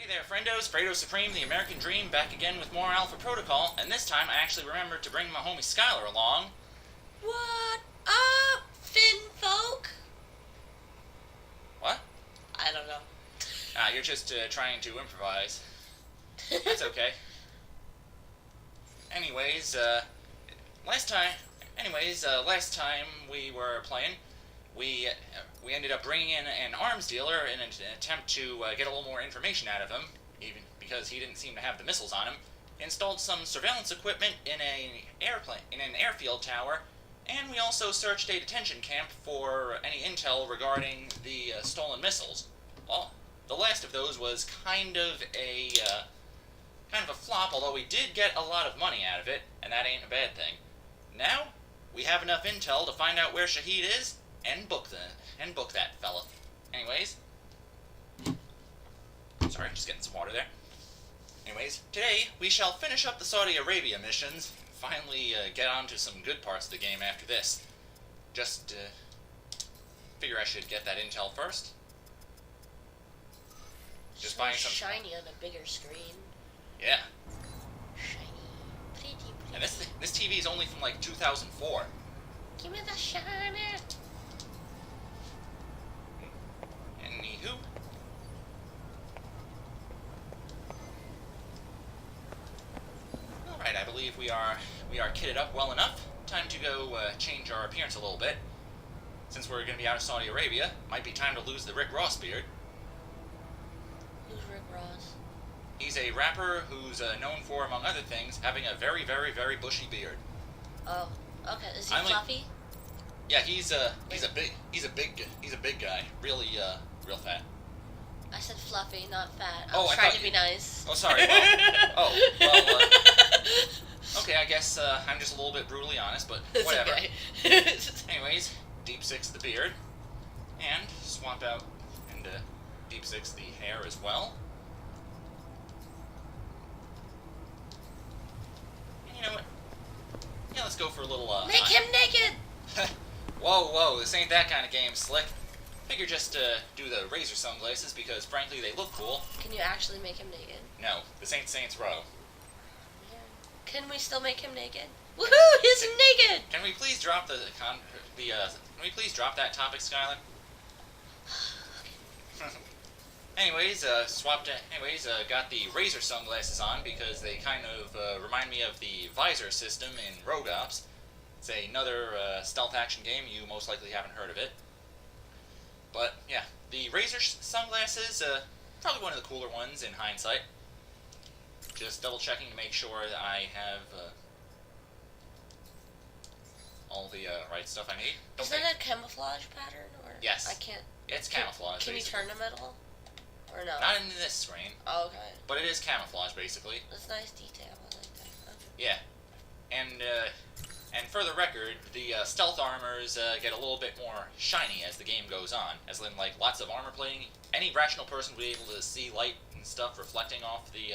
Hey there, friendos, Fredo Supreme, the American Dream, back again with more Alpha Protocol, and this time I actually remembered to bring my homie Skyler along. What up, Finfolk? What? I don't know. You're just trying to improvise. That's okay. Anyways, last time we were playing, we ended up bringing in an arms dealer in an attempt to get a little more information out of him, even because he didn't seem to have the missiles on him. Installed some surveillance equipment in an airfield tower, and we also searched a detention camp for any intel regarding the stolen missiles. Well, the last of those was kind of a flop, although we did get a lot of money out of it, and that ain't a bad thing. Now we have enough intel to find out where Shaheed is and book that fella. Anyways, sorry, just getting some water there. Anyways, today we shall finish up the Saudi Arabia missions. Finally, get on to some good parts of the game after this. Just figure I should get that intel first. Just so buying some shiny on a bigger screen. Yeah. Shiny, pretty. And this TV is only from like 2004. Give me the shiny. Anywho. Alright, I believe we are kitted up well enough. Time to go change our appearance a little bit. Since we're going to be out of Saudi Arabia, might be time to lose the Rick Ross beard. Who's Rick Ross? He's a rapper who's known for, among other things, having a very, very, very bushy beard. Oh, okay. Is he fluffy? Yeah, he's a big guy. Really, real fat. I said fluffy, not fat. I was trying thought to be nice. Oh, sorry. Okay, I guess I'm just a little bit brutally honest, but whatever. Okay. Anyways, Deep Six the beard, and swap out and Deep Six the hair as well. And you know what? Yeah, let's go for a little. Make him naked. Whoa! This ain't that kind of game, Slick. Figure just do the Razor sunglasses because, frankly, they look cool. Can you actually make him naked? No, this ain't Saints Row. Yeah. Can we still make him naked? Woohoo! He's naked. Can we please drop Can we please drop that topic, Skyler? Anyways, got the Razor sunglasses on because they kind of remind me of the visor system in Rogue Ops. It's another stealth action game. You most likely haven't heard of it. But, yeah, the Razor sunglasses, probably one of the cooler ones in hindsight. Just double checking to make sure that I have all the right stuff I need. Is that a camouflage pattern? Or Yes. I can't. It's camouflage, Can you basically. turn them at all? Or no? Not in this screen. Oh, okay. But it is camouflage, basically. That's nice detail. I like that. Okay. Yeah. And for the record, the stealth armors get a little bit more shiny as the game goes on. As in, like, lots of armor plating. Any rational person will be able to see light and stuff reflecting off the,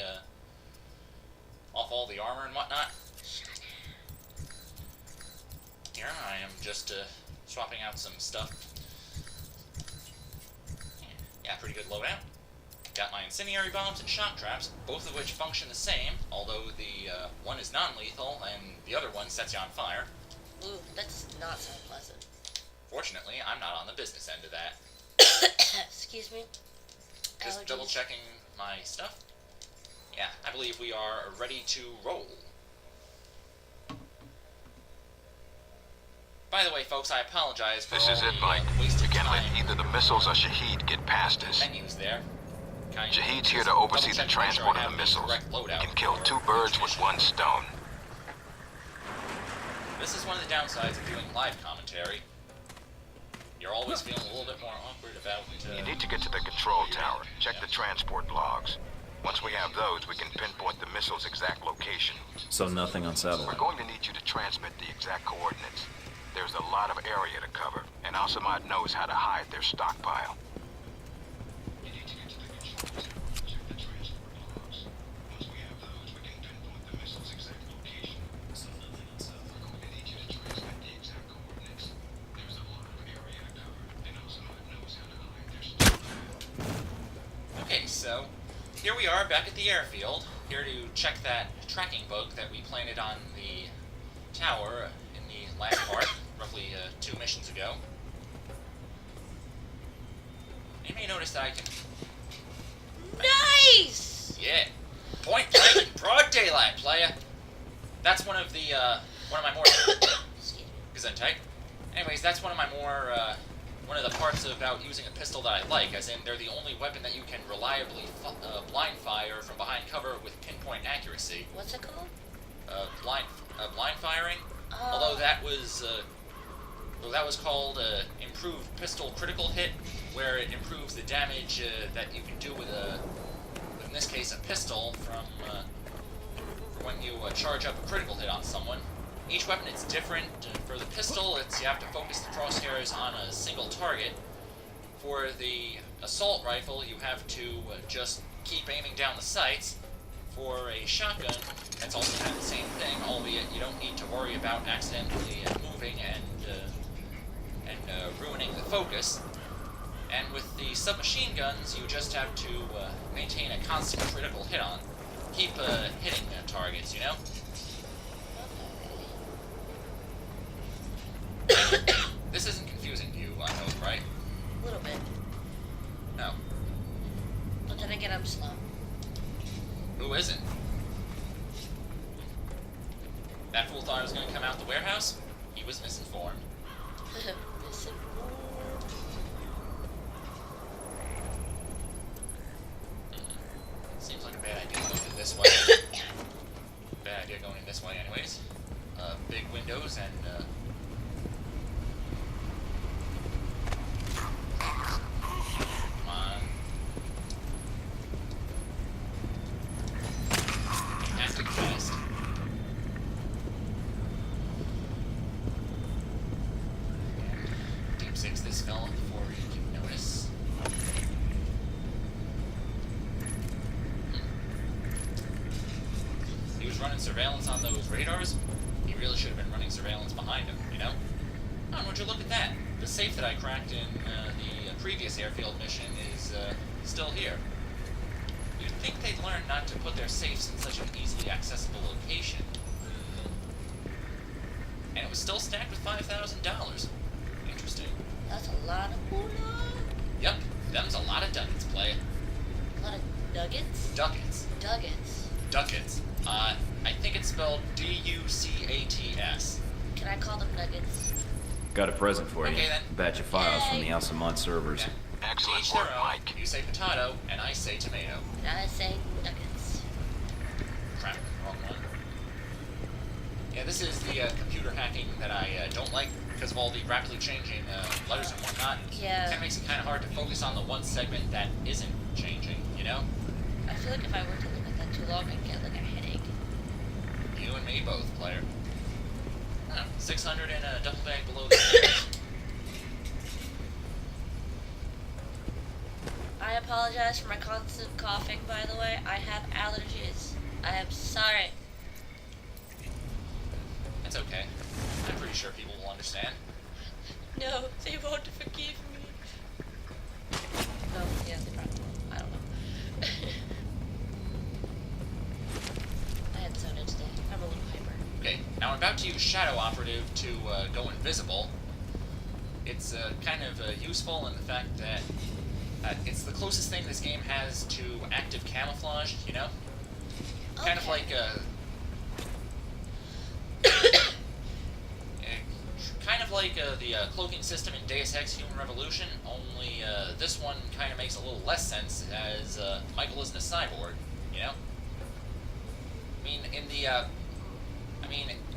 off all the armor and whatnot. Here, I am just, swapping out some stuff. Yeah, pretty good loadout. Got my incendiary bombs and shock traps, both of which function the same, although the one is non-lethal and the other one sets you on fire. Ooh, that does not sound pleasant. Fortunately, I'm not on the business end of that. Excuse me. Just Allergies. double checking my stuff. Yeah, I believe we are ready to roll. By the way, folks, I apologize for This is it, Mike. wasted You can't let time. either the missiles or Shaheed get past us. Menus there. Shaheed's here to oversee the transport of the missiles. He can kill two birds with one stone. This is one of the downsides of doing live commentary. You're always feeling a little bit more awkward about... You need to get to the control tower. Check the transport logs. Once we have those, we can pinpoint the missile's exact location. So nothing on We're satellite. going to need you to transmit the exact coordinates. There's a lot of area to cover, and Al-Samad knows how to hide their stockpile. Okay, so here here we are back at the airfield, here to check that tracking bug that we planted on the tower in the last part, roughly 2 missions ago. You may notice that I can... Nice! Yeah. Point blank in broad daylight, playa. That's one of my more... Gesundheit. Anyways, that's one of the parts about using a pistol that I like, as in they're the only weapon that you can reliably blind fire from behind cover with pinpoint accuracy. What's it called? Blind firing. Oh. Although that was called improved pistol critical hit, where it improves the damage that you can do with in this case, a pistol from when you charge up a critical hit on someone. Each weapon is different. For the pistol, you have to focus the crosshairs on a single target. For the assault rifle, you have to just keep aiming down the sights. For a shotgun, that's also kind of the same thing, albeit you don't need to worry about accidentally moving and ruining the focus. And with the submachine guns, you just have to maintain a constant critical hit on. Keep hitting targets, you know? This isn't confusing you, I hope, right? A little bit. No. But then again, I'm slow. Who isn't? That fool thought I was going to come out the warehouse? He was misinformed. Seems like a bad idea going in this way. Bad idea going in this way, anyways. Big windows and, come on. Acting fast. Deep six this fella before you can notice. He was running surveillance on those radars. He really should have been running surveillance behind him, you know? Oh, would you look at that? The safe that I cracked in the previous airfield mission is still here. You'd think they'd learn not to put their safes in such an easily accessible location. And it was still stacked with $5,000. Interesting. That's a lot of moolah. Yep, them's a lot of ducats, play. A lot of nuggets? Ducats. Duggets. Ducats. I think it's spelled D-U-C-A-T-S. Can I call them nuggets? Got a present for you. Okay, then. Batch of files from Yay. the Alcemont servers. Yeah. Excellent Each work, their own. Mike. You say potato, and I say tomato. And I say nuggets. Crap, wrong one. Yeah, this is the computer hacking that I don't like because of all the rapidly changing letters and whatnot. Yeah. Kind of makes it kind of hard to focus on the one segment that isn't changing, you know? I feel like if I were to look at that too long, I'd get like a headache. You and me both, player. 600 in a duffel bag below the stairs. I apologize for my constant coughing, by the way. I have allergies. I am sorry. It's okay. I'm pretty sure people will understand. No, they won't forgive me. No, yeah, they probably won't. I don't know. I had soda today. I'm a little hyper. Okay, now I'm about to use Shadow Operative to go invisible. It's kind of useful in the fact that it's the closest thing this game has to active camouflage, you know? Kind of like the cloaking system in Deus Ex Human Revolution, only this one kind of makes a little less sense as Michael isn't a cyborg, you know?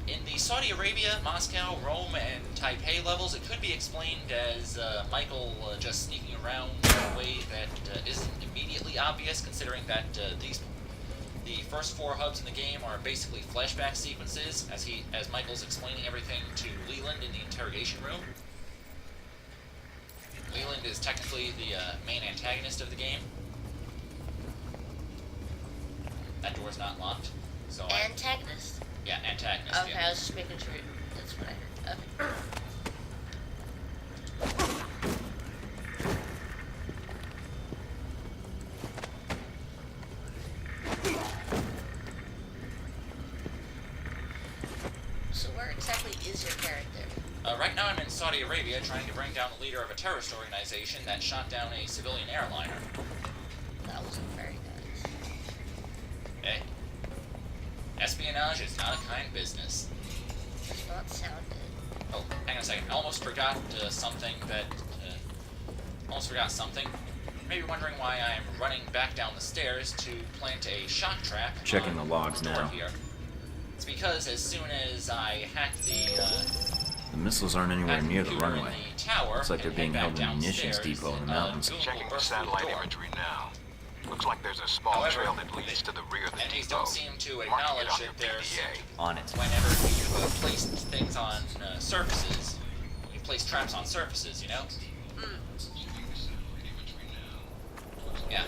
In the Saudi Arabia, Moscow, Rome, and Taipei levels, it could be explained as Michael just sneaking around in a way that isn't immediately obvious, considering that the first 4 hubs in the game are basically flashback sequences, as Michael's explaining everything to Leland in the interrogation room. Leland is technically the main antagonist of the game. That door's not locked, so Antagonist? Yeah, antagonist. Okay, Yeah. I was just making sure. That's what I heard. Okay. where exactly is your character? Right now I'm in Saudi Arabia trying to bring down the leader of a terrorist organization that shot down a civilian airliner. That wasn't very nice. Hey, espionage is not a kind business. Does not sound good. Oh, hang on a second. I almost forgot something that... almost forgot something. Maybe wondering why I'm running back down the stairs to plant a shock trap. Checking on the logs door now. Here. It's because as soon as I hack The missiles aren't anywhere near the computer in runway. the tower Looks like they're and being head held in back a munitions downstairs, depot in the a mountains. goon will Checking the burst through the satellite door. imagery now. Looks like there's a small However, trail that leads to the rear of the enemies depot. don't seem to Marking it acknowledge on that your there's... PDA. On it. Whenever you place things on surfaces, you place traps on surfaces, you know? Yeah.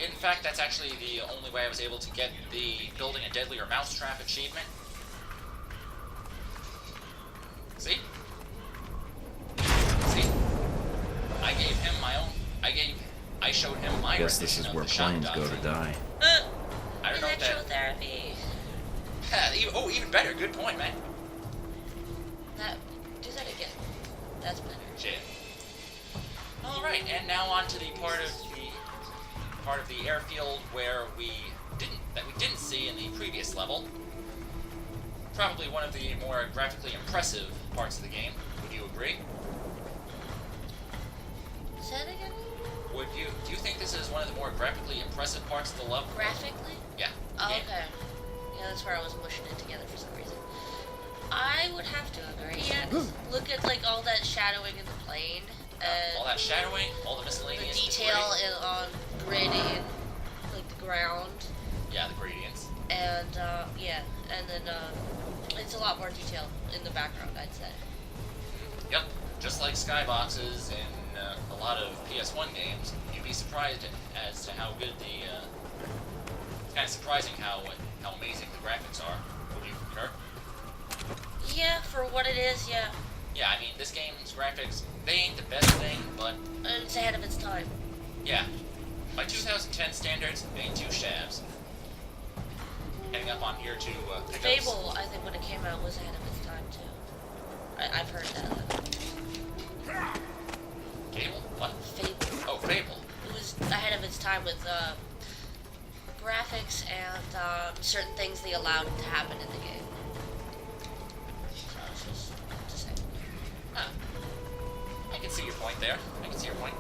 In fact, that's actually the only way I was able to get the building a deadlier mousetrap achievement. See? See? I gave him my own... I showed him my Guess this rendition is of where the shock planes go to doctrine. die. I don't know what that... Electrotherapy. Oh, even better. Good point, man. Do that again. That's better. Shit. All right, and now on to the part of the airfield where we didn't see in the previous level. Probably one of the more graphically impressive parts of the game. Would you agree? Say that again? Do you think this is one of the more graphically impressive parts of the level? Graphically? Yeah. Oh, game. okay. Yeah, that's where I was mushing it together for some reason. I would have to agree. Yeah, 'cause look at like all that shadowing in the plane. All that shadowing, all the The miscellaneous detail debris. on grid in like the ground, Yeah, the gradients. and yeah, and then it's a lot more detail in the background, I'd say. Yep. Just like skyboxes in a lot of PS1 games, you'd be surprised as to how good the. It's kind of surprising how amazing the graphics are. Would you concur? Yeah, for what it is, yeah, Yeah, I mean, this game's graphics, they ain't the best thing, but it's ahead of its time. yeah. By 2010 standards, they ain't two shabs. Heading up on here to pick up... Fable, I think when it came out was ahead of its time too. I've heard that. Cable? What? Fable. Oh, Fable. It was ahead of its time with graphics and certain things they allowed to happen in the game. So I was just saying. Huh. I can see your point there. I can see your point.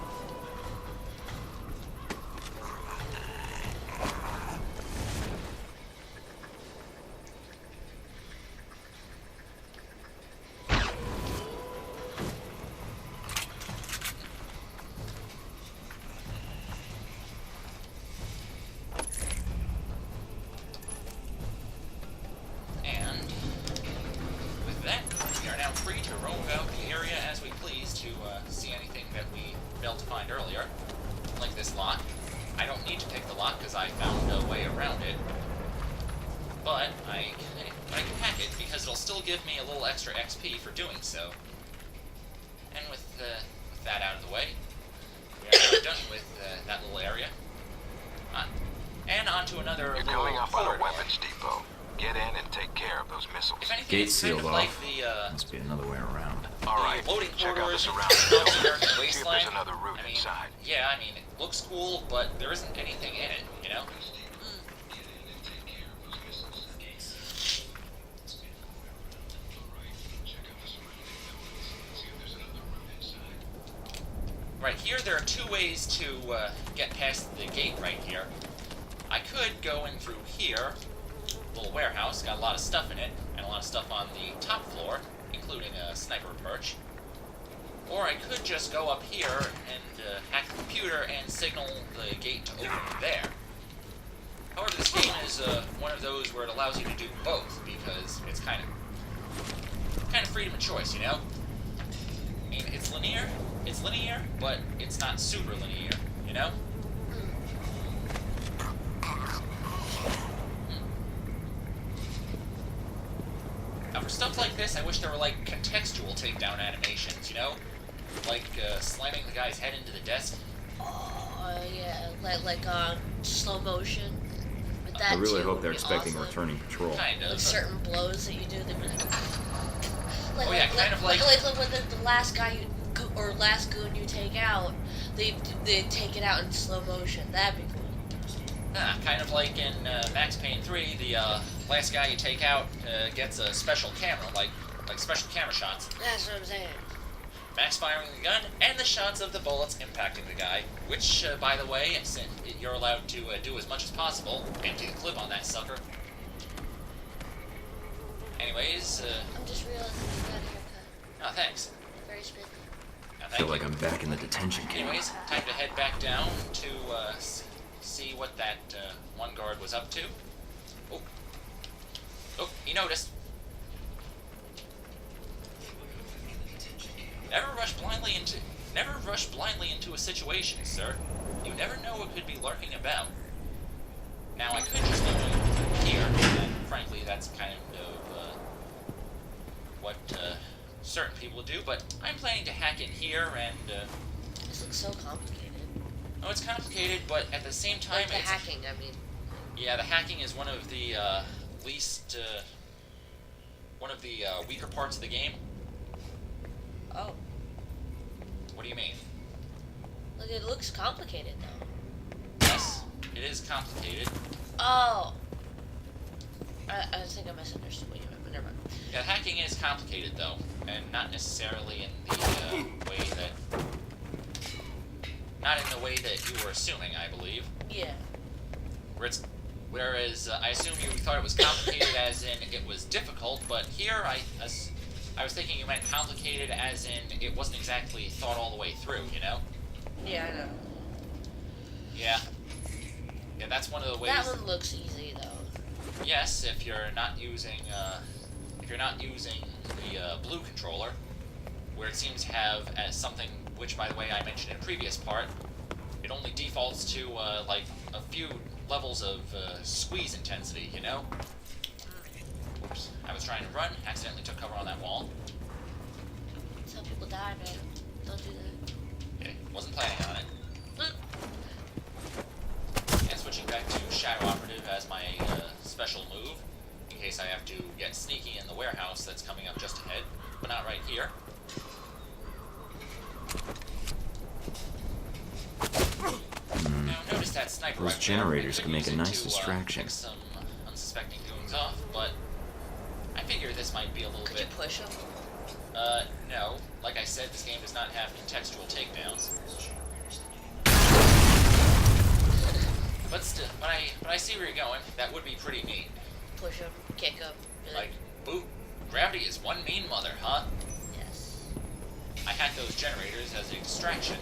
And with that, we are now free to roam about the area as we please to see anything that we failed to find earlier. Like this lock. I don't need to pick the lock because I found a way around it. But I can hack it because it'll still give me a little extra XP for doing so. And with that out of the way, we are now done with that little area. And on to another You're little coming up on a corridor. weapons depot. Get in and take care of those missiles. If anything, Gate it's kind sealed of like off. the Must be another way around. All right, loading check out the corridors surroundings. of the American See if wasteland. there's another route I mean, inside. yeah, I mean, it looks cool, but there isn't anything in it, you know? Right here, there are two ways to get past the gate right here. I could go in through here, little warehouse, got a lot of stuff in it, and a lot of stuff on the top floor, including a sniper perch. Or I could just go up here and hack the computer and signal the gate to open there. However, this game is one of those where it allows you to do both, because it's kind of freedom of choice, you know? I mean, it's linear, but it's not super linear, you know? Now, for stuff like this, I wish there were, like, contextual takedown animations, you know? Like, slamming the guy's head into the desk. Oh, yeah, like slow motion with That I really too hope would they're be expecting awesome. returning patrol. Kind of. Like certain blows that you do, they'd be like, Oh, yeah, kind of like- like when the last guy or last goon you take out, they take it out in slow motion. That'd be cool. Kind of like in Max Payne 3, the last guy you take out gets a special camera, like special camera shots. That's what I'm saying. Max firing the gun, and the shots of the bullets impacting the guy, which, by the way, you're allowed to do as much as possible. Empty the clip on that sucker. Anyways, I'm just realizing you got a haircut. oh, thanks. Very spindly. No, I thank feel you. like I'm back in the detention camp. Anyways, time to head back down to see what that one guard was up to. Oh. Oh, he noticed. Never rush blindly into a situation, sir. You never know what could be lurking about. Now, I could just go in here, and frankly, that's kind of what certain people do, but I'm planning to hack in here and This looks so complicated. oh, it's complicated, but at the same time, Like the it's... hacking, I mean. Yeah, the hacking is one of the least... one of the weaker parts of the game. Oh. What do you mean? Look, it looks complicated though. Yes, it is complicated. Oh. I think I misunderstood what you meant, but never mind. Yeah, hacking is complicated, though, and not necessarily in the way that... Not in the way that you were assuming, I believe. Yeah. Whereas I assume you thought it was complicated as in it was difficult, but here I was thinking you meant complicated as in it wasn't exactly thought all the way through, you know? Yeah, I know. Yeah. Yeah, that's one of the ways... That one looks easy though. Yes, if you're not using the blue controller, where it seems to have as something which, by the way, I mentioned in a previous part, it only defaults to like a few levels of squeeze intensity, you know? Oops, I was trying to run, accidentally took cover on that wall. That's how people die, man. Don't do that. Okay, wasn't planning on it. Look. And switching back to Shadow Operative as my special move, in case I have to get sneaky in the warehouse that's coming up just ahead, but not right here. Now notice that sniper Those rifle there. generators I can make a use it nice to, distraction. pick some unsuspecting goons off, but I figure this might be a little Could you bit... push them? No. Like I said, this game does not have contextual takedowns. But still, but I see where you're going. That would be pretty neat. Push them, kick them. Like, boot, gravity is one mean mother, huh? Yes. I hacked those generators as a distraction.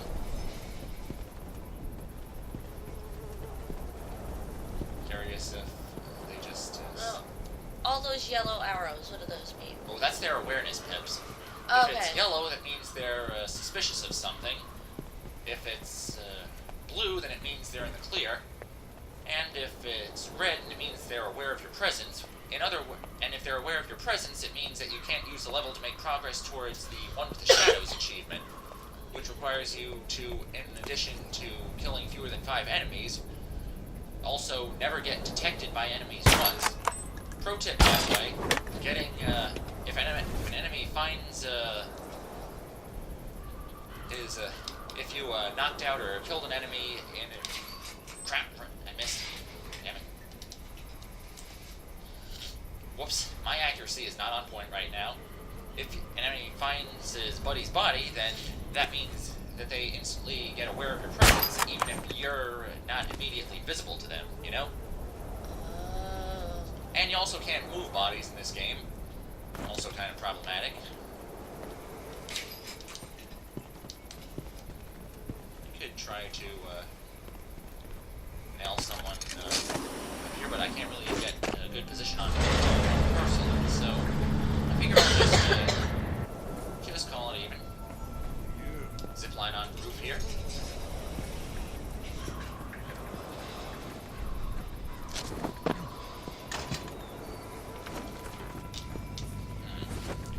Curious if they just... Oh, all those yellow arrows, what do those mean? Oh, that's their awareness pips. Okay. If it's yellow, that means they're suspicious of something. If it's blue, then it means they're in the clear. And if it's red, it means they're aware of your presence. And if they're aware of your presence, it means that you can't use the level to make progress towards the One with the Shadows achievement, which requires you to, in addition to killing fewer than 5 enemies, also never get detected by enemies once. Pro tip, by the way, getting, if an enemy finds, if you, knocked out or killed an enemy in a... Crap, I missed. Damn it. Whoops, my accuracy is not on point right now. If an enemy finds his buddy's body, then that means that they instantly get aware of your presence, even if you're not immediately visible to them, you know? And you also can't move bodies in this game. Also kind of problematic. You could try to nail someone up here, but I can't really get a good position on the person, so I figure I'll just call it even. Zipline on the roof here.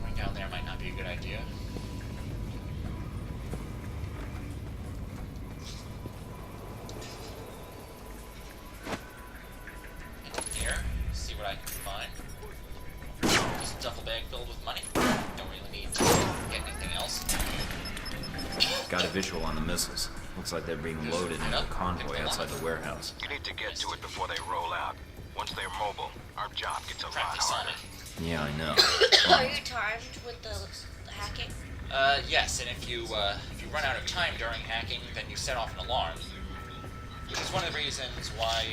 Going down there might not be a good idea. what I can find. Just a duffel bag filled with money. Don't really need to get anything else. Got a visual on the missiles. Looks like they're being loaded into a convoy outside the warehouse. You need to get to it before they roll out. Once they're mobile, our job gets a lot Practice on harder. it. Yeah, I know. Are you timed with the hacking? Yes, and if you run out of time during hacking, then you set off an alarm. Which is one of the reasons why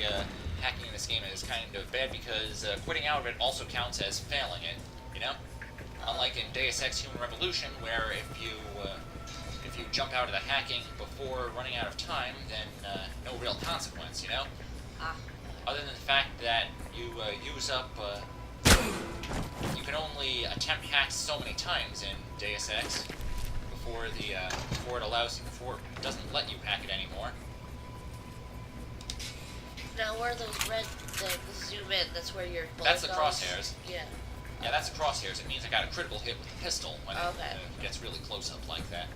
hacking in this game is kind of bad, because quitting out of it also counts as failing it, you know? Unlike in Deus Ex Human Revolution, where if you jump out of the hacking before running out of time, then no real consequence, you know? Other than the fact that you use up, you can only attempt hacks so many times in Deus Ex before it doesn't let you hack it anymore. Now, where are those red things? Zoom in. That's where your bullet That's the goes? crosshairs. Yeah. Yeah, that's the crosshairs. It means I got a critical hit with the pistol when Okay. it gets really close up like that.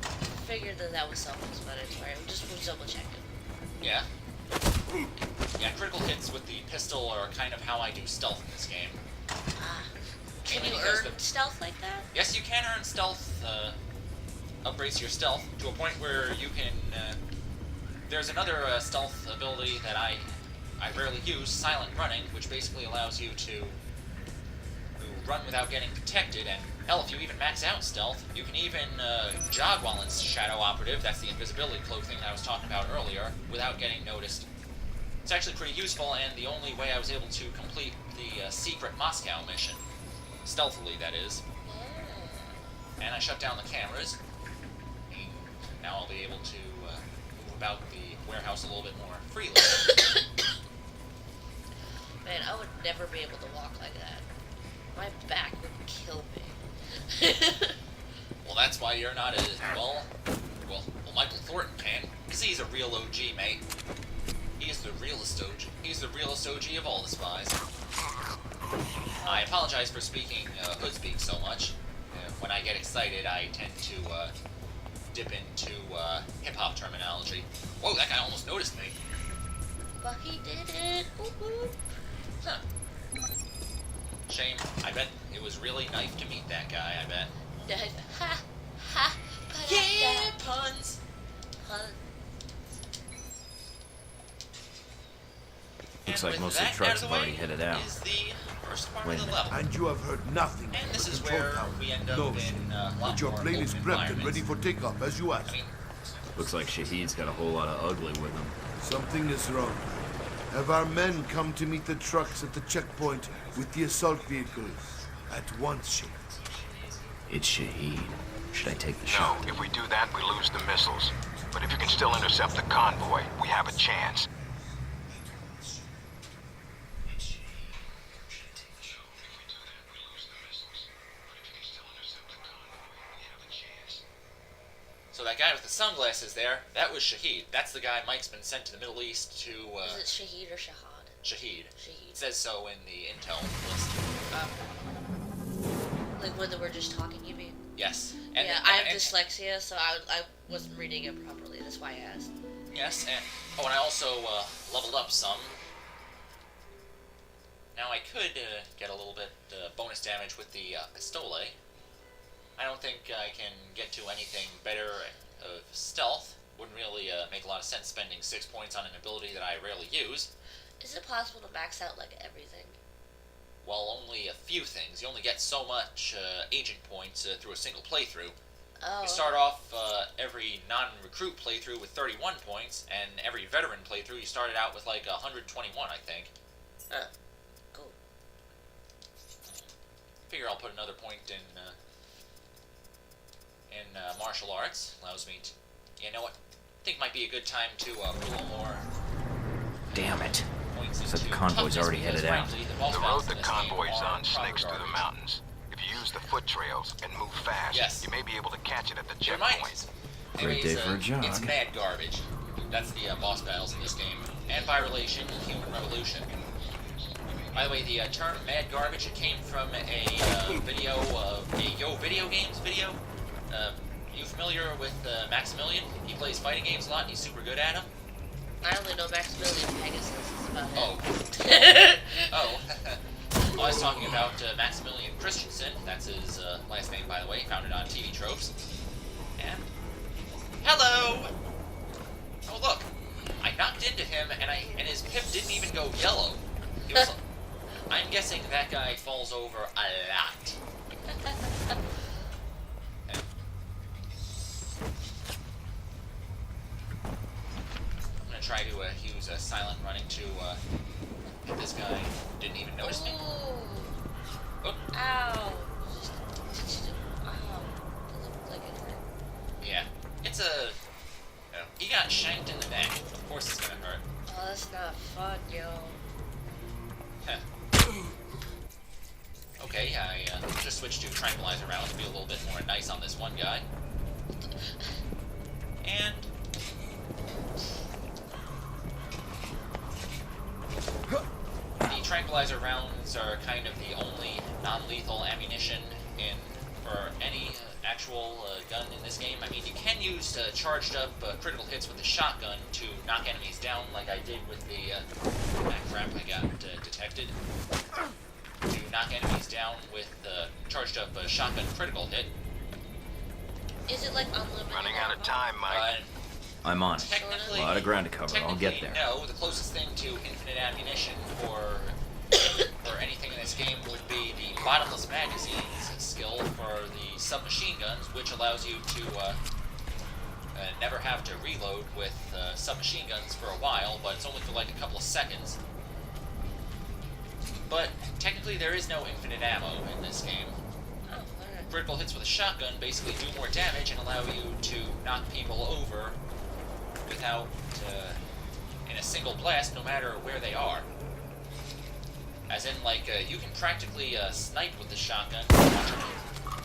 Figured that was self-explanatory. I just was double checking. Yeah. Yeah, critical hits with the pistol are kind of how I do stealth in this game. Can Mainly you because earn stealth like that? Yes, you can earn stealth, upgrades your stealth to a point where you can, there's another stealth ability that I rarely use, silent running, which basically allows you to run without getting detected, and hell, if you even max out stealth, you can even jog while in Shadow Operative, that's the invisibility cloak thing that I was talking about earlier, without getting noticed. It's actually pretty useful, and the only way I was able to complete the secret Moscow mission. Stealthily, that is. And I shut down the cameras. Now I'll be able to move about the warehouse a little bit more freely. Man, I would never be able to walk like that. My back would kill me. Well, that's why you're not as well, Michael Thornton can, because he's a real OG, mate. He's the realest OG. He's the realest OG of all the spies. I apologize for speaking hood speak so much. When I get excited, I tend to dip into hip-hop terminology. Whoa, that guy almost noticed me. But he did it. Woo-hoo. Huh. Shame. I bet it was really nice to meet that guy, I bet. Ha, ha, Yeah, puns! Pun. Looks And like with most of the that trucks out have already way headed out. Is the first part Wait of a the minute. level. And you have heard nothing And from this the is control where tower. we end up No, in a lot but your more plane is open prepped and ready environments. for takeoff, as you asked. I mean, Looks like Shaheed's got a whole lot of ugly with him. Something is wrong. Have our men come to meet the trucks at the checkpoint with the assault vehicles? At once, Shaheed. It's Shaheed. Should I take the No, shot? if we do that, we lose the missiles. But if you can still intercept the convoy, we have a chance. so that guy with the sunglasses there, that was Shaheed. That's the guy Mike's been sent to the Middle East to, Is it Shaheed or Shahad? Shaheed. Shaheed. It says so in the intel list. Like when they were just talking, you mean? Yes. Yeah, I have dyslexia, so I wasn't reading it properly. That's why I asked. Yes, and I also leveled up some. Now I could get a little bit bonus damage with the pistole. I don't think I can get to anything better of stealth. Wouldn't really make a lot of sense spending 6 points on an ability that I rarely use. Is it possible to max out like everything? Well, only a few things. You only get so much agent points through a single playthrough. Oh. You start off every non-recruit playthrough with 31 points, and every veteran playthrough you started out with like 121, I think. Cool. Figure I'll put another point in martial arts. Allows me to, you know what? I think might be a good time to put a little more Damn it. points So the into convoy's toughness, already because, headed out. frankly, the boss The road battles the in this game convoy's are on snakes proper through the garbage. mountains. If you use the foot trails and move fast, Yes. you may be able to catch it at the It reminds checkpoint. Great day for a jog. It's mad garbage. That's the boss battles in this game. And by relation, Human Revolution. By the way, the term mad garbage, it came from a video of a Yo Video Games video. You familiar with Maximilian? He plays fighting games a lot and he's super good at them. I only know Maximilian Pegasus. That's about Oh. it. Oh. Oh, yellow. He was, I'm guessing that guy falls over a lot. Okay. I'm gonna try to use a silent running to hit this guy. Didn't even notice me. Ooh. Oh, Ow. Ow. That looked like it hurt. yeah. It's a... he got shanked in the neck. Of course it's gonna hurt. Oh, that's not fun, yo. Okay, I just switched to tranquilizer rounds to be a little bit more nice on this one guy. And... the tranquilizer rounds are kind of the only non-lethal ammunition for any actual gun in this game. I mean, you can use charged up critical hits with the shotgun to knock enemies down, like I did with the... crap, I got detected. To knock enemies down with the charged up shotgun critical hit. Is it like unlimited? Running out of time, Mike. I'm on it. Technically, A lot of ground to cover. I'll get there. No, the closest thing to infinite ammunition for anything in this game would be the bottomless magazines skill for the submachine guns, which allows you to never have to reload with submachine guns for a while, but it's only for like a couple of seconds. But technically there is no infinite ammo in this game. Oh, alright. Critical hits with a shotgun basically do more damage and allow you to knock people over without, in a single blast, no matter where they are. As in, like, you can practically snipe with the shotgun.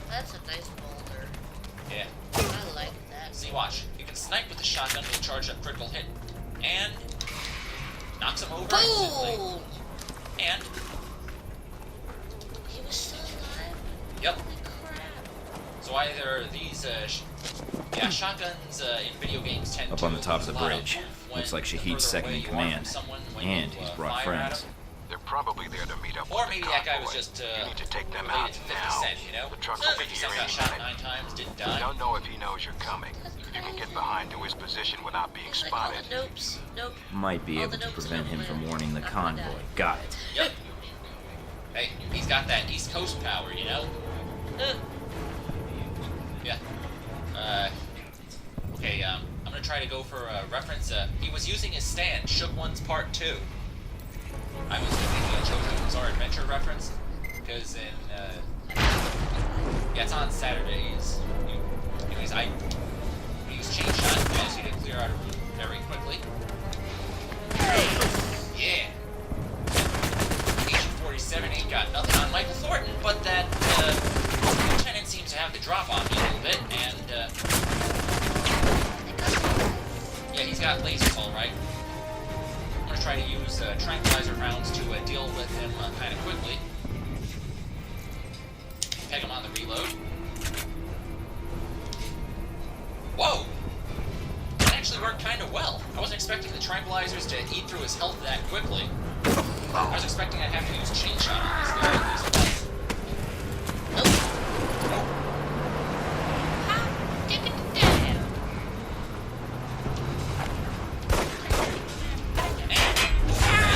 That's a nice boulder. Yeah. I like that. See, watch. You can snipe with the shotgun with a charged up critical hit. And knocks them over instantly. Boom! And, He was still alive? yep. Holy crap. So either these, shotguns in video games tend Up to on the top of the lose a lot bridge. when Looks like the Shaheed's further second away in you are command. from someone when And you, he's brought fire at friends. them. They're probably there to meet up Or with maybe the that guy convoy. was just You need to take them related out to 50 now. Cent, you know? The trucks will be 50 here Cent got any shot minute. 9 times, didn't We die. don't know if he knows you're coming. If you can get behind to his position without being It's like all spotted. the nopes. Nope. Might be All able the to notes prevent don't him from live. warning the Not convoy. gonna die. Got it. Yep. Hey, he's got that East Coast power, you know? Yeah. Okay, I'm gonna try to go for a reference. He was using his stand, Shook One's Part 2. I was thinking of JoJo's Bizarre Adventure reference, because it's on Saturdays. Anyways, I use chain shot, managed to clear out a room very quickly. Yeah. Agent 47 ain't got nothing on Michael Thornton, but that lieutenant seems to have the drop on me a little bit, and yeah, he's got lasers, all right. I'm gonna try to use tranquilizer rounds to deal with him kind of quickly. Peg him on the reload. Whoa! That actually worked kind of well. I wasn't expecting the tranquilizers to eat through his health that quickly. I was expecting I'd have to use chain shot on this guy at least once. Take it down.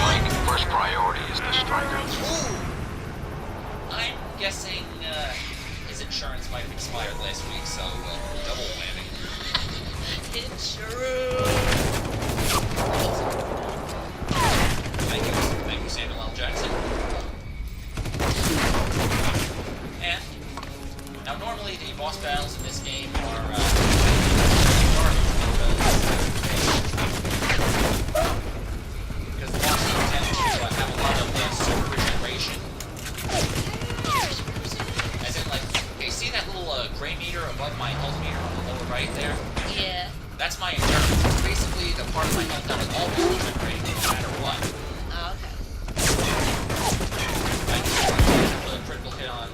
Mike, first priority is the striker. I'm guessing his insurance might have expired last week, so double whammy. Insurance. Thank you, Samuel L. Jackson. And now, normally the boss battles in this game are because the bosses tend to have a lot of super regeneration. As in, like, okay, see that little gray meter above my health meter on the lower right there? Yeah. That's my endurance. It's basically the part of my health that is always regenerating, no matter what. Oh, okay. I just have a critical hit on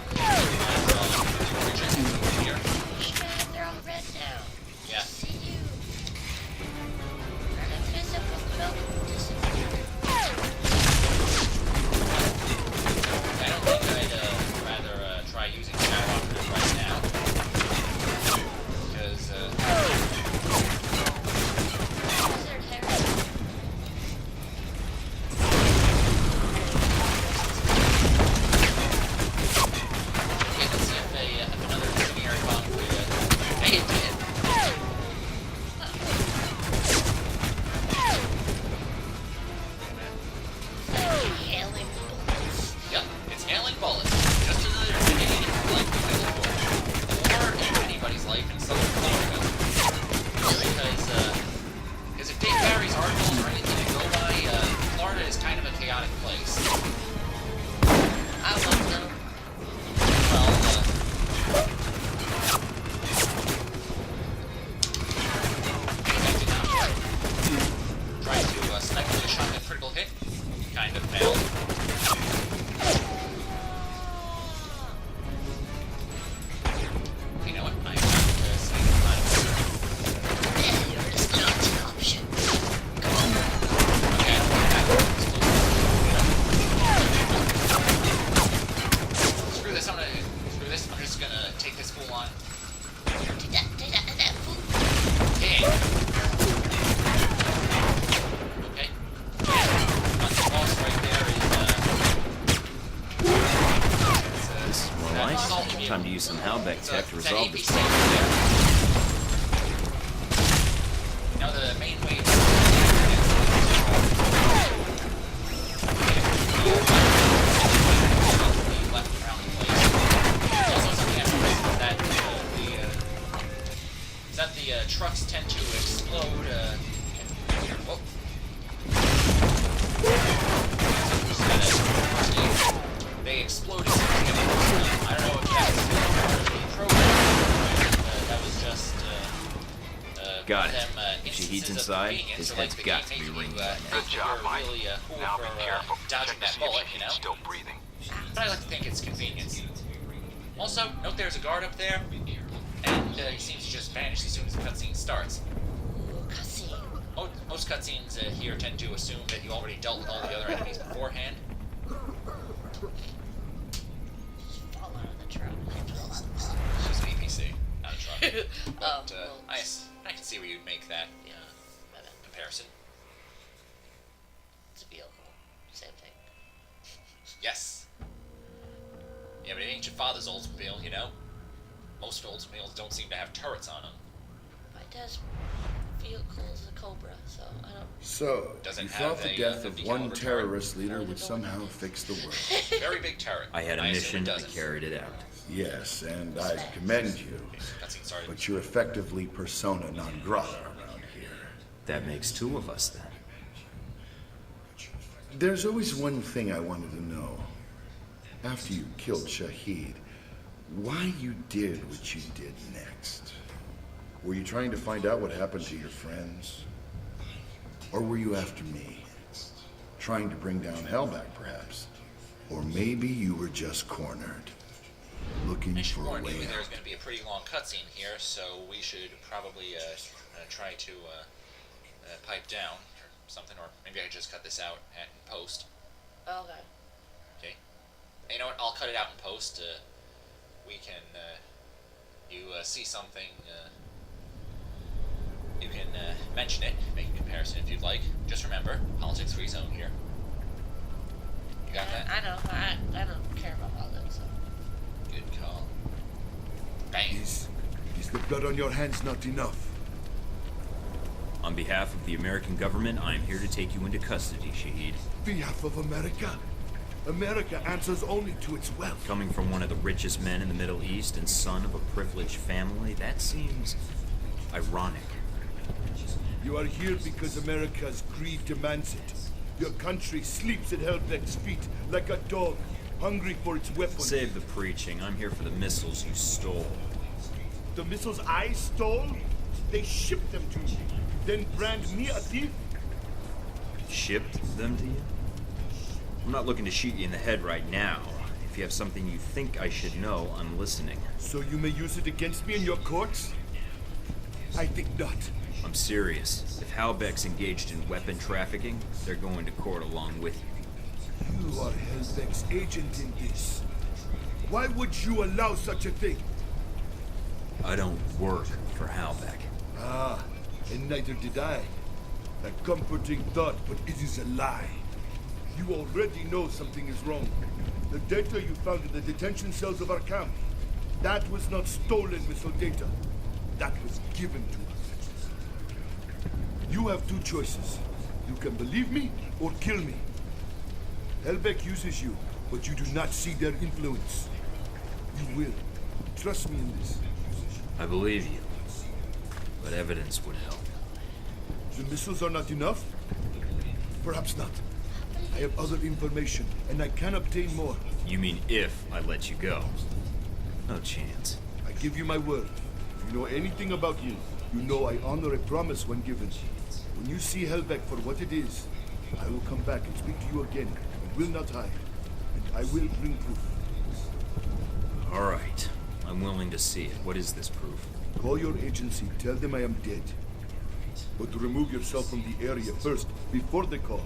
origin here. Man, they're all red now. Yeah. See you. And a physical cloak disappear. I don't think I'd rather try using Skywalker right now. Because, Is there hair? Time to use some Halbeck tech to It's an resolve this APC problem. there. Now the main way to left around the place. Also, something I noticed is that the trucks tend to explode. Whoa. They exploded. I don't know if that's part of the program. That was just Got it. them, If Shaheed's instances of inside, convenience, his so, head's the got game to be made you, ringing by Good think job, you're Mike. really cool Now for be careful. dodging Check to that see bullet, if you he's know. still breathing. But I like to think it's convenience. Also, note there's a guard up there, and he seems to just vanish as soon as the cutscene starts. Ooh, cutscene. Most cutscenes here tend to assume that you already dealt with all the other enemies beforehand. Just fall out of the truck. It's just an APC, not a truck. But well, I can see where you'd make that yeah, comparison. it's a vehicle. Same thing. Yes. Yeah, but it ain't your father's Oldsmobile, you know? Most Oldsmobiles don't seem to have turrets on them. My dad's vehicle is a Cobra, so I don't. So, Doesn't you have thought the a, death 50 of one caliber terrorist leader would somehow fix the world. Very big turret. I had a assume mission, it I doesn't. carried it out. Yes, and I commend you. Cutscene started. But you're effectively persona non grata around here. That makes two of us then. There's always one thing I wanted to know. After you killed Shaheed, why you did what you did next? Were you trying to find out what happened to your friends? Or were you after me? Trying to bring down Hellback, perhaps? Or maybe you were just cornered, looking I should for a warn you, way there's out. going to be a pretty long cutscene here, so we should probably try to pipe down or something, or maybe I just cut this out in post. Okay. Okay. You know what? I'll cut it out in post. We can. You see something. You can mention it, make a comparison if you'd like. Just remember, politics-free zone here. You got that? I know. I don't care about all that. So. Good call. Bang. Is the blood on your hands not enough? On behalf of the American government, I am here to take you into custody, Shaheed. Behalf of America? America answers only to its wealth. Coming from one of the richest men in the Middle East and son of a privileged family, that seems ironic. You are here because America's greed demands it. Your country sleeps at Hellbeck's feet like a dog, hungry for its weapons. Save the preaching. I'm here for the missiles you stole. The missiles I stole? They shipped them to me, then brand me a thief? Shipped them to you? I'm not looking to shoot you in the head right now. If you have something you think I should know, I'm listening. So you may use it against me in your courts? I think not. I'm serious. If Halbeck's engaged in weapon trafficking, they're going to court along with you. You are Hellbeck's agent in this. Why would you allow such a thing? I don't work for Halbeck. Ah, and neither did I. A comforting thought, but it is a lie. You already know something is wrong. The data you found in the detention cells of our camp, that was not stolen missile data. That was given to us. You have two choices. You can believe me or kill me. Hellbeck uses you, but you do not see their influence. You will. Trust me in this. I believe you, but evidence would help. The missiles are not enough? Perhaps not. I have other information, and I can obtain more. You mean if I let you go? No chance. I give you my word. If you know anything about me, you know I honor a promise when given. When you see Hellbeck for what it is, I will come back and speak to you again, and will not hide. And I will bring proof. All right. I'm willing to see it. What is this proof? Call your agency, tell them I am dead. But remove yourself from the area first, before they call.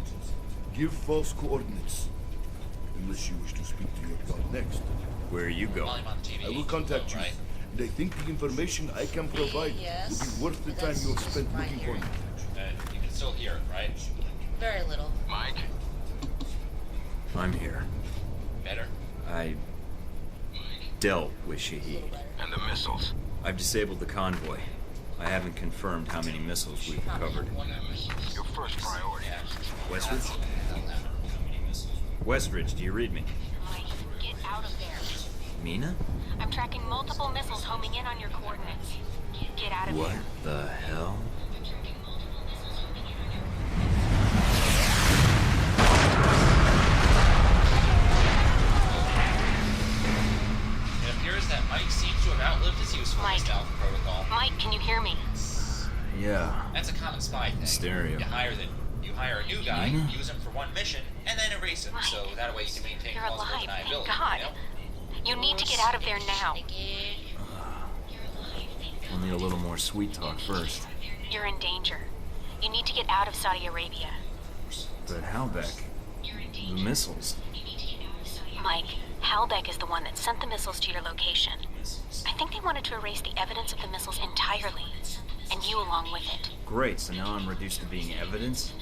Give false coordinates. Unless you wish to speak to your god next. Where are you While going? I'm on TV. I will contact you. Right? And I think the information I can provide Yes, will be worth the but time that's you have spent my looking for hearing. me. You can still hear it, right? Very little. Mike? I'm here. Better? dealt with Shaheed. And the missiles. I've disabled the convoy. I haven't confirmed how many missiles we've recovered. Your first priority. Westridge? Westridge, do you read me? Mike, get out of there. Mina? I'm tracking multiple missiles homing in on your coordinates. Get out of What here. the hell? It appears that Mike seems to have outlived his usefulness Mike. now for protocol. Mike, can you hear me? Yeah. That's a common spy thing. Stereo. You hire a new guy, Mina? use him for one mission, and then erase him, so that way you can maintain You're plausible alive, thank deniability. God. You know? You need to get out of there now. We'll need a little more sweet talk first. You're in danger. You need to get out of Saudi Arabia. But Halbeck, the missiles. Mike, Halbeck is the one that sent the missiles to your location. I think they wanted to erase the evidence of the missiles entirely, and you along with it. Great, so now I'm reduced to being evidence?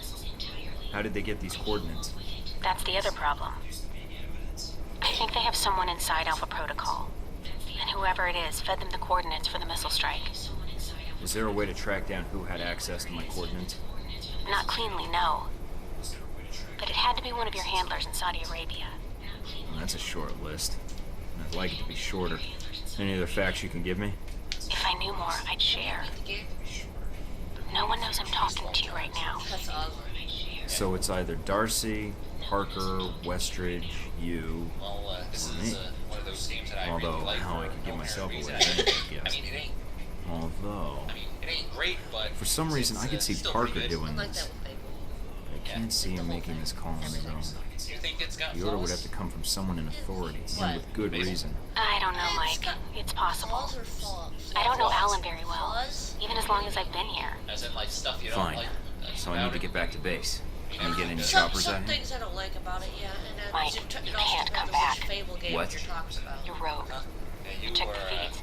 How did they get these coordinates? That's the other problem. I think they have someone inside Alpha Protocol, and whoever it is fed them the coordinates for the missile strike. Is there a way to track down who had access to my coordinates? Not cleanly, no. But it had to be one of your handlers in Saudi Arabia. Well, that's a short list. I'd like it to be shorter. Any other facts you can give me? If I knew more, I'd share. No one knows I'm talking to you right now. That's ugly. So it's either Darcy, Parker, Westridge, you. Well, this Or is me. one of those games that I Although, really like. how for I could give no myself apparent away reason. then, I I guess. mean, it ain't. Although, It ain't great, but for some reason I could see still Parker pretty good. doing I like this. that with Fable. I can't see him making this call on his own. You think it's got The order would flaws? have to come from someone in authority, What? and with good reason. I don't know, Mike. It's possible. Flaws or flaws? I don't know Alan very well, Flaws? even as long as I've been here. As in, like, stuff you Fine. don't like. So I need to get back to base. Can you get any Some choppers out here? things I don't like about it, yeah. And Mike, it you also can't depends come on back. which Fable game What? you're talking about. You're rogue. Huh? Yeah, you Check were, the feeds.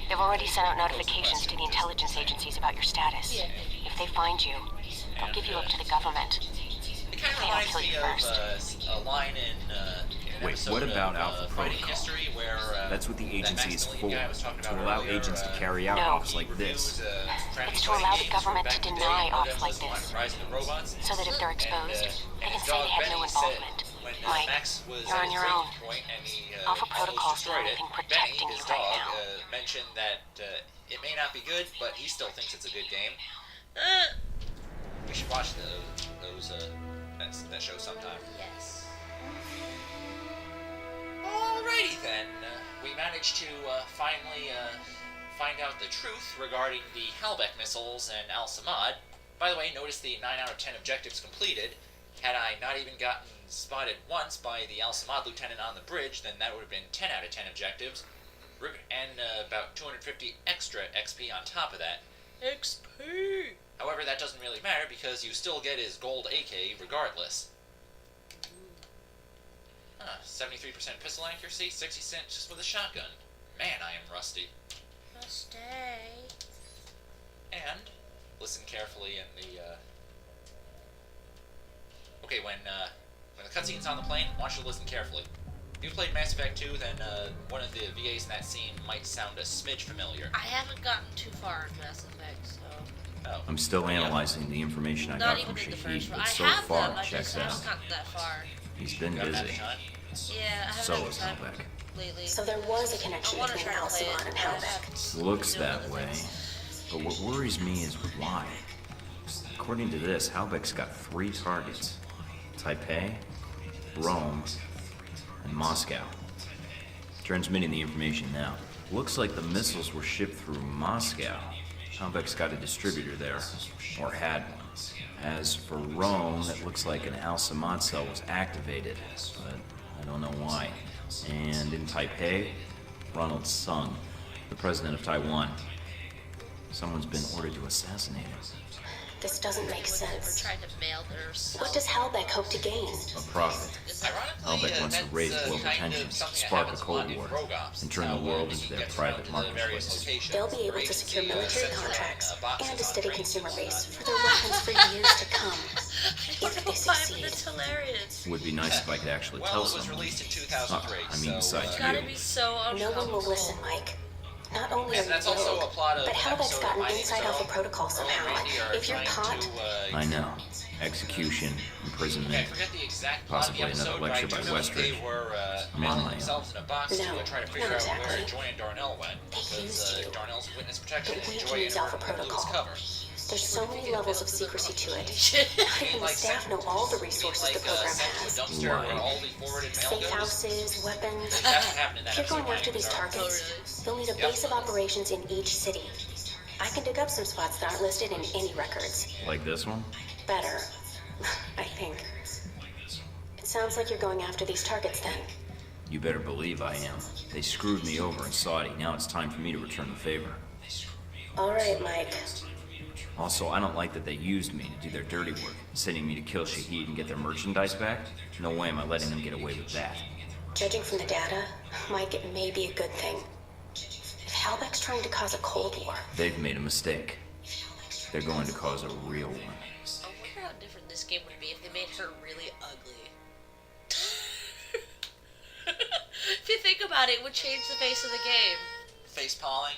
They've already sent out notifications to the intelligence agencies about your status. Yeah. If they find you, they'll give you up to the government. It kind of They'll reminds kill me you of first. a line in an Wait, episode what about of, Alpha Fighting Protocol? History where That's what the that agency is Maximilian for, guy was talking to about allow earlier, agents to carry out No. offs he like this. reviews, crappy It's to fighting allow the games government from to back in the deny day, one of offs them like was this. Rise of the Robots. So that if they're And, exposed, they and can his say dog they had no Benny said involvement. when Mike, Max was you're at on his your breaking own. point and he Alpha almost Protocol's the destroyed only it, thing Benny, protecting his you right dog, now. mentioned that it may not be good, but he still thinks it's a good game. We should watch that show sometime. Yes. Alrighty then, we managed to finally find out the truth regarding the Halbeck missiles and Al Samad. By the way, notice the 9 out of 10 objectives completed. Had I not even gotten spotted once by the Al Samad lieutenant on the bridge, then that would have been 10 out of 10 objectives. And about 250 extra XP on top of that. XP! However, that doesn't really matter because you still get his gold AK regardless. 73% pistol accuracy, 60% just with a shotgun. Man, I am rusty. Rusty. And listen carefully in the. Okay, when the cutscene's on the plane, I want you to listen carefully. If you've played Mass Effect 2, then one of the VAs in that scene might sound a smidge familiar. I haven't gotten too far in Mass Effect, so. Oh. I'm still analyzing the information I Not got even from in the first Shaheed, one. but I so have far them, I it checks just haven't out. gotten that far. He's been You haven't had busy. time? Yeah, I haven't So had is time Halbeck. lately. So there was a connection I want to between try to play it. Al-Samad and but I Halbeck. haven't Looks been doing that other way. things. But what worries me is why. According to this, Halbeck's got 3 targets. Taipei, Rome, and Moscow. Transmitting the information now. Looks like the missiles were shipped through Moscow. Halbeck's got a distributor there, or had one. As for Rome, it looks like an Al Samad cell was activated, but I don't know why. And in Taipei, Ronald Sung, the president of Taiwan. Someone's been ordered to assassinate him. This doesn't make We're sense. trying to mail their What does Halbeck hope to gain? A profit. Ironically, Halbeck wants to raise global tensions, spark a Cold War, and turn the world into their private marketplace. They'll be able to secure military contracts and a steady consumer base for their weapons for years to come. If they succeed. That's hilarious. Would be nice if I could actually Well, tell it was someone. released in 2003, I mean, besides It's you. gotta be so No one will uncomfortable. listen, Mike. Not only are And you that's also a rogue, plot of but an Halbeck's episode gotten of My inside Name is Alpha Earl. Protocol Earl somehow. and Randy are If you're trying caught, to, I know. Execution, Okay, I imprisonment. forget the exact plot of Possibly the another episode, but I lecture do by know that they Westridge. were I'm on mailing my own. themselves in a box No, to try to not figure out where exactly. Joy and Darnell went. They Because used to. Darnell's witness protection But we and can Joy use and Alpha her blew his Protocol. cover. There's so many levels of secrecy to it. Not even the Like staff know all the resources the program sent to a has. dumpster where Right. all the forwarded mail Safe goes. houses, weapons. That's what happened in that If you're episode. going after these targets, you'll need a base of operations in each city. I can dig up some spots that aren't listed in any records. Like this one? Better, I think. It sounds like you're going after these targets then. You better believe I am. They screwed me over in Saudi. Now it's time for me to return the favor. All right, Mike. Also, I don't like that they used me to do their dirty work, sending me to kill Shaheed and get their merchandise back. No way am I letting them get away with that. Judging from the data, Mike, it may be a good thing. If Halbeck's trying to cause a Cold War, They've made a mistake. They're going to cause a real one. I wonder how different this game would be if they made her really ugly. If you think about it, it would change the face of the game. Face palming.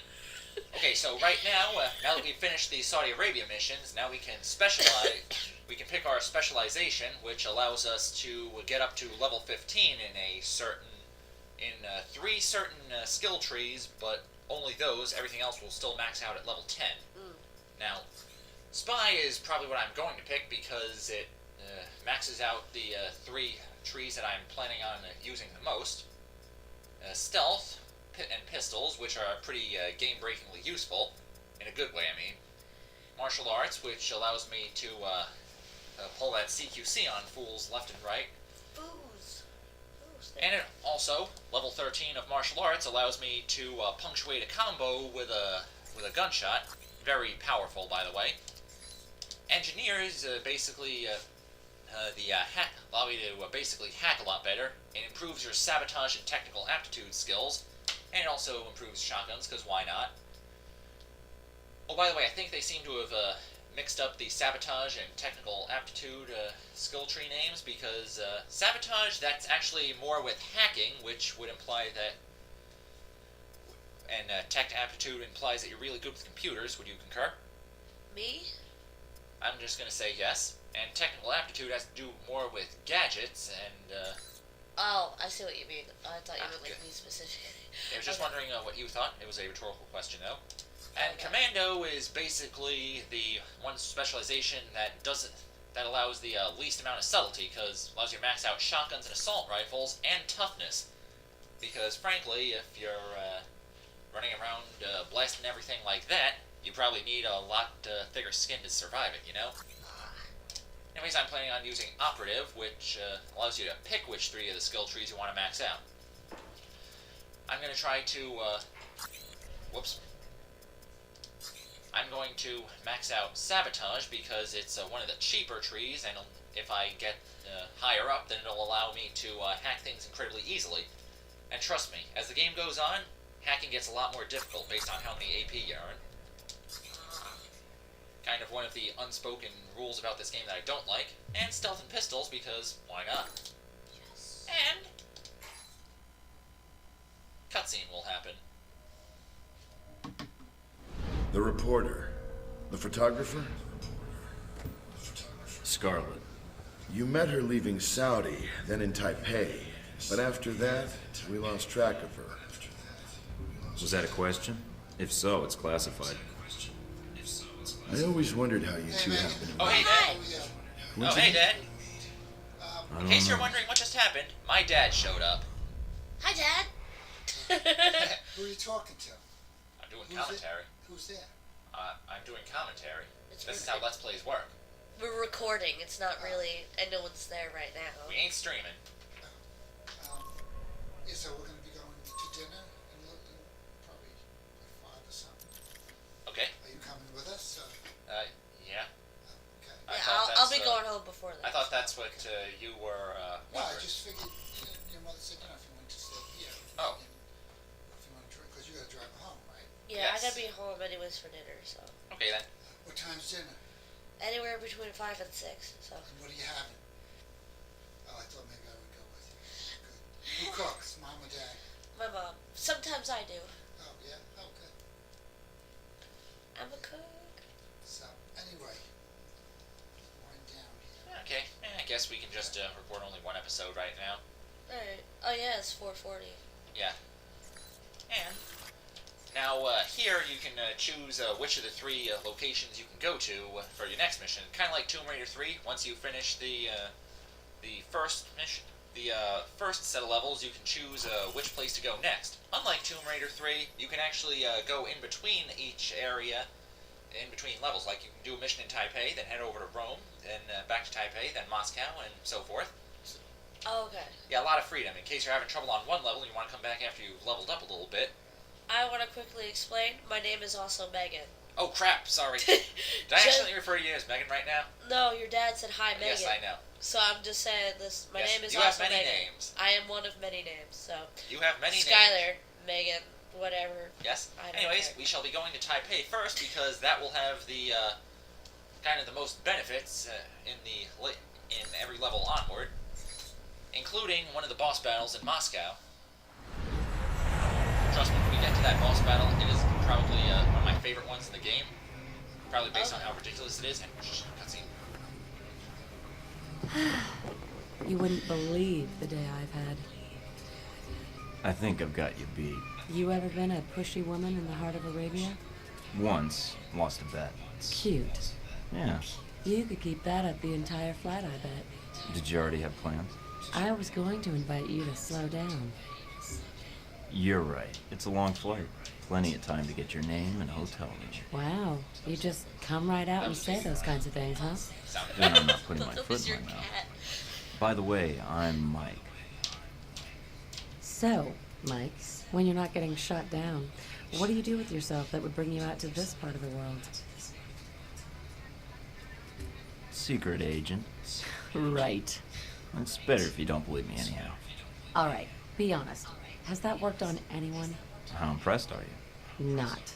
Okay, so right now, now that we've finished the Saudi Arabia missions, now we can specialize. We can pick our specialization, which allows us to get up to level 15 in three certain skill trees, but only those. Everything else will still max out at level 10. Now, Spy is probably what I'm going to pick because it maxes out the three trees that I'm planning on using the most. Stealth and pistols, which are pretty game-breakingly useful, in a good way, I mean. Martial arts, which allows me to pull that CQC on fools left and right. Booze. And it also, level 13 of martial arts allows me to punctuate a combo with a gunshot. Very powerful, by the way. Engineers basically allow you to basically hack a lot better. It improves your sabotage and technical aptitude skills, and it also improves shotguns, because why not? Oh, by the way, I think they seem to have mixed up the sabotage and technical aptitude skill tree names, because sabotage, that's actually more with hacking, which would imply that, and tech aptitude implies that you're really good with computers. Would you concur? Me? I'm just going to say yes. And technical aptitude has to do more with gadgets, and Oh, I see what you mean. I thought you meant like good. me specifically. I was just wondering what you thought. It was a rhetorical question, though. And Okay. Commando is basically the one specialization that allows the least amount of subtlety, because it allows you to max out shotguns and assault rifles and toughness. Because frankly, if you're running around blasting everything like that, you probably need a lot thicker skin to survive it, you know? Anyways, I'm planning on using Operative, which allows you to pick which three of the skill trees you want to max out. I'm going to try to, I'm going to max out Sabotage because it's one of the cheaper trees, and if I get higher up, then it'll allow me to hack things incredibly easily. And trust me, as the game goes on, hacking gets a lot more difficult based on how many AP you earn. Kind of one of the unspoken rules about this game that I don't like. And Stealth and Pistols, because why not? Yes. And cutscene will happen. The reporter. The photographer? Scarlet. You met her leaving Saudi, then in Taipei. But after that, we lost track of her. Was that a question? If so, it's classified. I always wondered how you two happened to Oh, hey, Dad. meet. Oh, hey, Dad. I In don't case you're know. wondering what just happened, my dad showed up. Hi, Dad. Who are you talking to? I'm doing Who's commentary. Who's there? I'm doing commentary. It's This is really- how Let's Plays work. We're recording. It's not really, and no one's there right now. We ain't streaming. Yeah, so we're going to be going to dinner in probably like 5 or something. Okay. Are you coming with us? Yeah. what you were No, I wondering. just figured your mother said, if you want to stay here. Oh. If you want to drink, because you got to drive home, right? Yeah, I Yes. gotta be home anyways for dinner, so. Okay then. What time's dinner? Anywhere between 5 and 6, so. And what are you having? Oh, I thought maybe I would go with you. Good. Who cooks, mom or dad? My mom. Sometimes I do. Oh, yeah? Oh, good. I'm a cook. So, anyway, wind down here. Okay. I guess we can just record only one episode right now. Alright. Oh yeah, it's 4:40. Yeah. And now here you can choose which of the three locations you can go to for your next mission. Kind of like Tomb Raider 3. Once you finish the first mission, the first set of levels, you can choose which place to go next. Unlike Tomb Raider 3, you can actually go in between each area, in between levels. Like you can do a mission in Taipei, then head over to Rome, then back to Taipei, then Moscow, and so forth. Oh, okay. Yeah, a lot of freedom. In case you're having trouble on one level and you want to come back after you've leveled up a little bit. I want to quickly explain. My name is also Megan. Oh crap, sorry. Did I actually refer to you as Megan right now? No, your dad said hi, Megan. Yes, I know. So I'm just saying this. My Yes, name is you have also many Megan. names. I am one of many names. So You have many names. Skyler, Megan, whatever. Yes. I don't Anyways, care. we shall be going to Taipei first because that will have the kind of the most benefits in every level onward, including one of the boss battles in Moscow. Trust me, when we get to that boss battle, it is probably one of my favorite ones in the game. Probably based on how ridiculous it is. And cutscene. You wouldn't believe the day I've had. I think I've got you beat. You ever been a pushy woman in the heart of Arabia? Once, lost a bet. Cute. Yeah. You could keep that up the entire flight, I bet. Did you already have plans? I was going to invite you to slow down. You're right. It's a long flight. Plenty of time to get your name and hotel room. Wow, you just come right out and say those kinds of things, huh? Then I'm not putting my That foot was your in my mouth. cat. By the way, I'm Mike. So, Mike, when you're not getting shot down, what do you do with yourself that would bring you out to this part of the world? Secret agent. Right. It's better if you don't believe me anyhow. All right, be honest. Has that worked on anyone? How impressed are you? Not.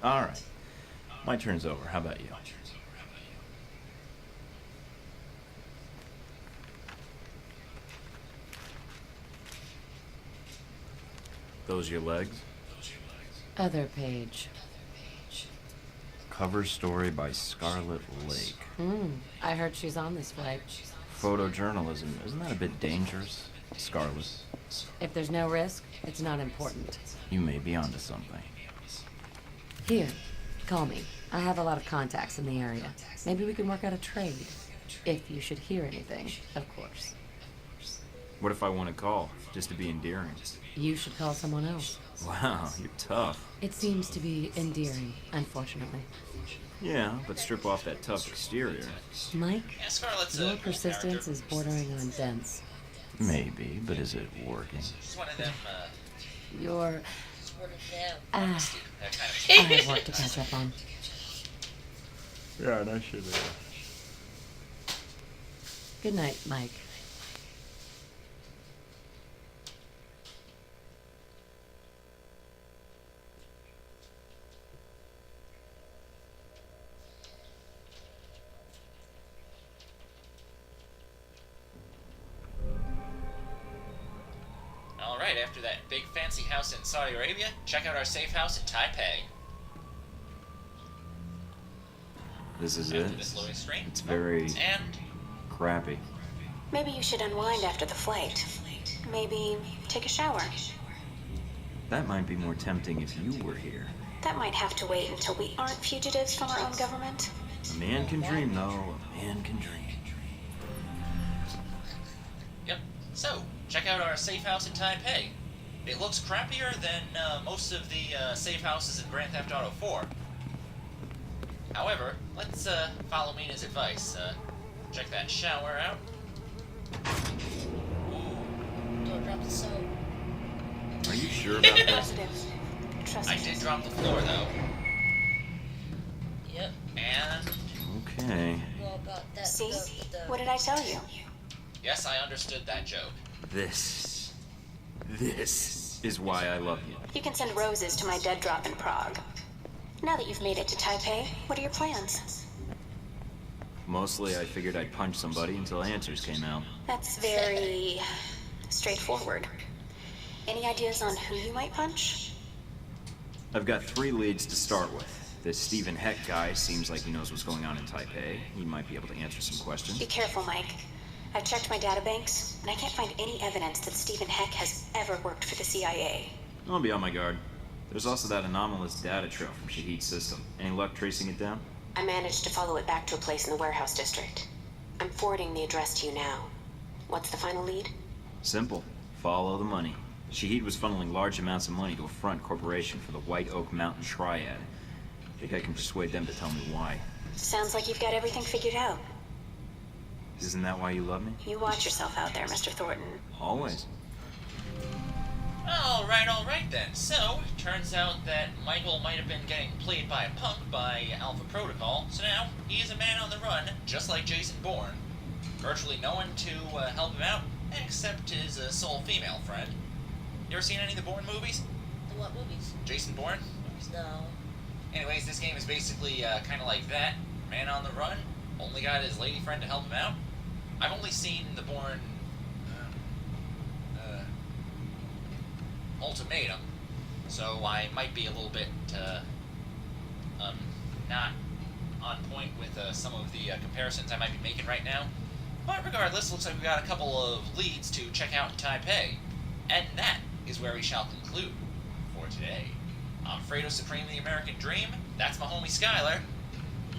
All right. My turn's over. How about you? Those your legs? Other page. Cover story by Scarlet Lake. I heard she's on this flight. Photojournalism. Isn't that a bit dangerous? Scarlet, If there's no risk, it's not important. you may be onto something. Here, call me. I have a lot of contacts in the area. Maybe we can work out a trade. If you should hear anything, of course. What if I want to call, just to be endearing? You should call someone else. Wow, you're tough. It seems to be endearing, unfortunately. Yeah, but strip off that tough exterior. Mike, Yeah, Scarlett's your a cool persistence character. is bordering on dense. Maybe, but is it working? She's one of them, You're... Sort of them. that kind I of... have work to catch up on. Yeah, no shit. Good night, Mike. Alright, after that big fancy house in Saudi Arabia, check out our safe house in Taipei. This is After it. this loading screen. It's very And crappy. Maybe you should unwind after the flight. Maybe take a shower. That might be more tempting if you were here. That might have to wait until we aren't fugitives from our own government. A man can dream, though. A man can dream. Yep. So, check out our safe house in Taipei. It looks crappier than most of the safe houses in Grand Theft Auto 4. However, let's follow Mina's advice. Check that shower out. Don't drop the soap. Are you sure about this? Positive. Trust I me. did drop the floor though. Yep. And Okay. Well, about that. See? The What did I tell you? Yes, I understood that joke. This is why I love you. You can send roses to my dead drop in Prague. Now that you've made it to Taipei, what are your plans? Mostly, I figured I'd punch somebody until answers came out. That's very straightforward. Any ideas on who you might punch? I've got 3 leads to start with. This Stephen Heck guy seems like he knows what's going on in Taipei. He might be able to answer some questions. Be careful, Mike. I've checked my databanks, and I can't find any evidence that Stephen Heck has ever worked for the CIA. I'll be on my guard. There's also that anomalous data trail from Shaheed's system. Any luck tracing it down? I managed to follow it back to a place in the warehouse district. I'm forwarding the address to you now. What's the final lead? Simple. Follow the money. Shaheed was funneling large amounts of money to a front corporation for the White Oak Mountain Triad. Think I can persuade them to tell me why. Sounds like you've got everything figured out. Isn't that why you love me? You watch yourself out there, Mr. Thornton. Always. Alright then. So, turns out that Michael might have been getting played by a punk by Alpha Protocol, so now he is a man on the run, just like Jason Bourne. Virtually no one to help him out, except his sole female friend. You ever seen any of the Bourne movies? The what movies? Jason Bourne? No. Anyways, this game is basically kind of like that. Man on the run, only got his lady friend to help him out. I've only seen the Bourne Ultimatum, so I might be a little bit not on point with some of the comparisons I might be making right now. But regardless, looks like we got a couple of leads to check out in Taipei, and that is where we shall conclude for today. I'm Fredo Supreme, the American Dream. That's my homie Skyler.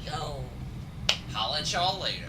Yo. Holla at y'all later.